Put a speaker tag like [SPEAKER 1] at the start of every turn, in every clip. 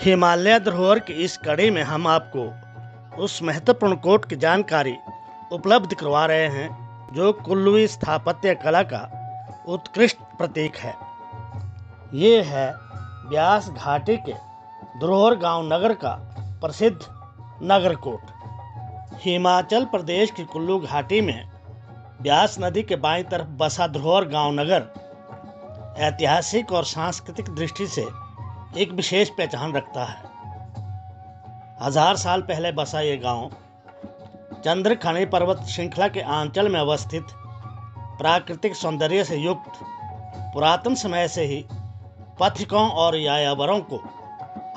[SPEAKER 1] हिमालय धरोहर की इस कड़ी में हम आपको उस महत्वपूर्ण कोट की जानकारी उपलब्ध करवा रहे हैं जो कुल्लूवी स्थापत्य कला का उत्कृष्ट प्रतीक है। ये है ब्यास घाटी के धरोहर गांव नगर का प्रसिद्ध नगर कोट। हिमाचल प्रदेश की कुल्लू घाटी में ब्यास नदी के बाईं तरफ बसा धरोहर गांव नगर ऐतिहासिक और सांस्कृतिक दृष्टि से एक विशेष पहचान रखता है। 1000 साल पहले बसा ये गांव चंद्रखनी पर्वत श्रृंखला के आंचल में अवस्थित प्राकृतिक सौंदर्य से युक्त पुरातन समय से ही पथिकों और यायावरों को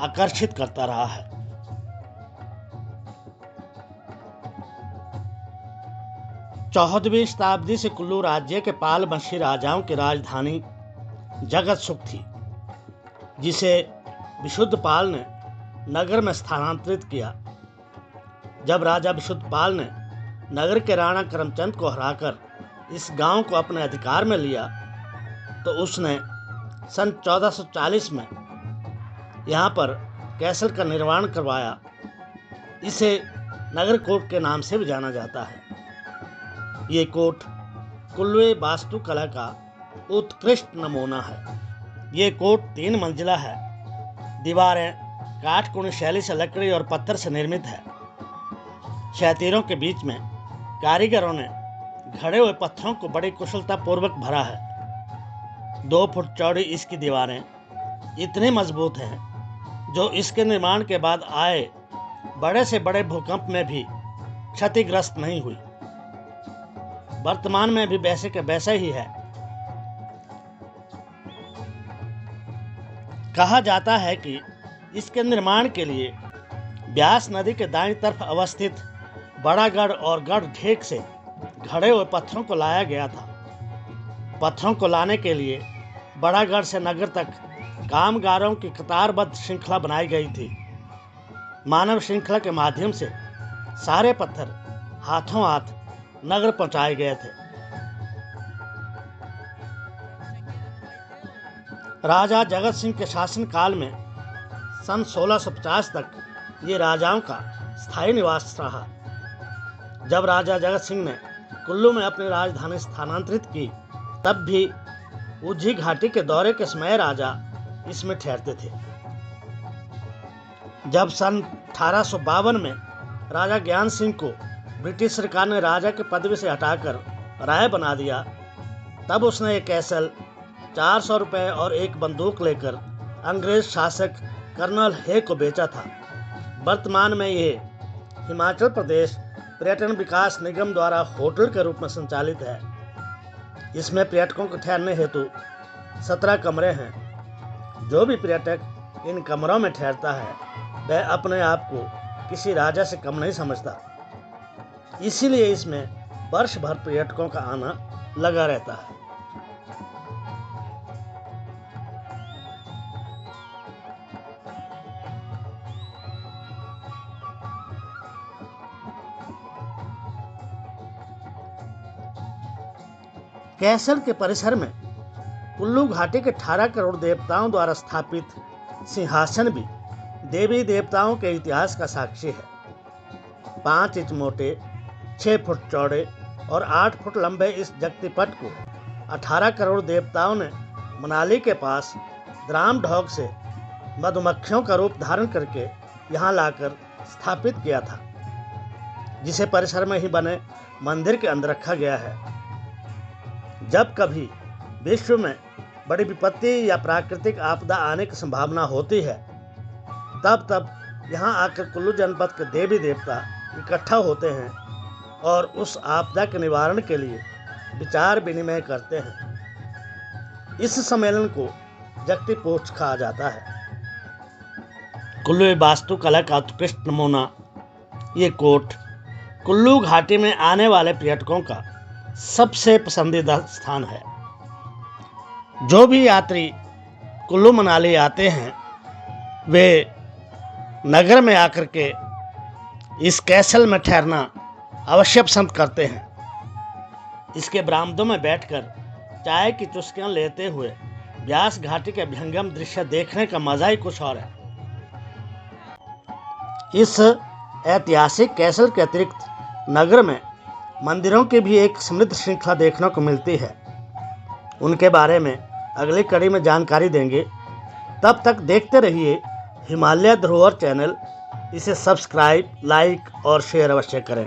[SPEAKER 1] आकर्षित करता रहा है। चौदहवीं शताब्दी से कुल्लू राज्य के पाल वंशी राजाओं की राजधानी जगत सुख थी, जिसे विशुद्धपाल ने नगर में स्थानांतरित किया। जब राजा विशुद्धपाल ने नगर के राणा करमचंद को हराकर इस गांव को अपने अधिकार में लिया तो उसने सन 1440 में यहाँ पर कैसल का निर्माण करवाया। इसे नगर कोट के नाम से भी जाना जाता है। ये कोट कुल्लू वास्तुकला का उत्कृष्ट नमूना है। ये कोट 3 मंजिला है। दीवारें काटकोनी शैली से लकड़ी और पत्थर से निर्मित है। क्षैतिरों के बीच में कारीगरों ने घड़े हुए पत्थरों को बड़ी कुशलता पूर्वक भरा है। 2 फुट चौड़ी इसकी दीवारें इतनी मजबूत हैं जो इसके निर्माण के बाद आए बड़े से बड़े भूकंप में भी क्षतिग्रस्त नहीं हुई। वर्तमान में भी वैसे के वैसा ही है। कहा जाता है कि इसके निर्माण के लिए ब्यास नदी के दाईं तरफ अवस्थित बड़ागढ़ और गढ़ ढेक से घड़े हुए पत्थरों को लाया गया था। पत्थरों को लाने के लिए बड़ागढ़ से नगर तक कामगारों की कतारबद्ध श्रृंखला बनाई गई थी। मानव श्रृंखला के माध्यम से सारे पत्थर हाथों हाथ नगर पहुंचाए गए थे। राजा जगत सिंह के शासनकाल में सन 1650 तक ये राजाओं का स्थायी निवास रहा। जब राजा जगत सिंह ने कुल्लू में अपनी राजधानी स्थानांतरित की तब भी उज्जी घाटी के दौरे के समय राजा इसमें ठहरते थे। जब सन 1852 में राजा ज्ञान सिंह को ब्रिटिश सरकार ने राजा के पदवी से हटाकर राय बना दिया तब उसने एक कैसल 400 रुपये और एक बंदूक लेकर अंग्रेज शासक कर्नल हे को बेचा था। वर्तमान में ये हिमाचल प्रदेश पर्यटन विकास निगम द्वारा होटल के रूप में संचालित है। इसमें पर्यटकों को ठहरने हेतु 17 कमरे हैं। जो भी पर्यटक इन कमरों में ठहरता है वह अपने आप को किसी राजा से कम नहीं समझता। इसीलिए इसमें वर्ष भर पर्यटकों का आना लगा रहता है। कैसल के परिसर में कुल्लू घाटी के 18 करोड़ देवताओं द्वारा स्थापित सिंहासन भी देवी देवताओं के इतिहास का साक्षी है। 5 इंच मोटे, 6 फुट चौड़े और 8 फुट लंबे इस जगतिपट को 18 करोड़ देवताओं ने मनाली के पास द्राम ढोक से मधुमक्खियों का रूप धारण करके यहाँ लाकर स्थापित किया था, जिसे परिसर में ही बने मंदिर के अंदर रखा गया है। जब कभी विश्व में बड़ी विपत्ति या प्राकृतिक आपदा आने की संभावना होती है तब यहाँ आकर कुल्लू जनपद के देवी देवता इकट्ठा होते हैं और उस आपदा के निवारण के लिए विचार विनिमय करते हैं। इस सम्मेलन को जगतिपोष कहा जाता है। कुल्लू वास्तुकला का उत्कृष्ट नमूना ये कोट कुल्लू घाटी में आने वाले पर्यटकों का सबसे पसंदीदा स्थान है। जो भी यात्री कुल्लू मनाली आते हैं वे नगर में आकर के इस कैसल में ठहरना अवश्य पसंद करते हैं। इसके बरामदों में बैठकर चाय की चुस्कियां लेते हुए ब्यास घाटी के अभ्यंगम दृश्य देखने का मजा ही कुछ और है। इस ऐतिहासिक कैसल के अतिरिक्त नगर में मंदिरों की भी एक समृद्ध श्रृंखला देखने को मिलती है। उनके बारे में अगली कड़ी में जानकारी देंगे। तब तक देखते रहिए हिमालय धरोहर चैनल। इसे सब्सक्राइब, लाइक और शेयर अवश्य करें।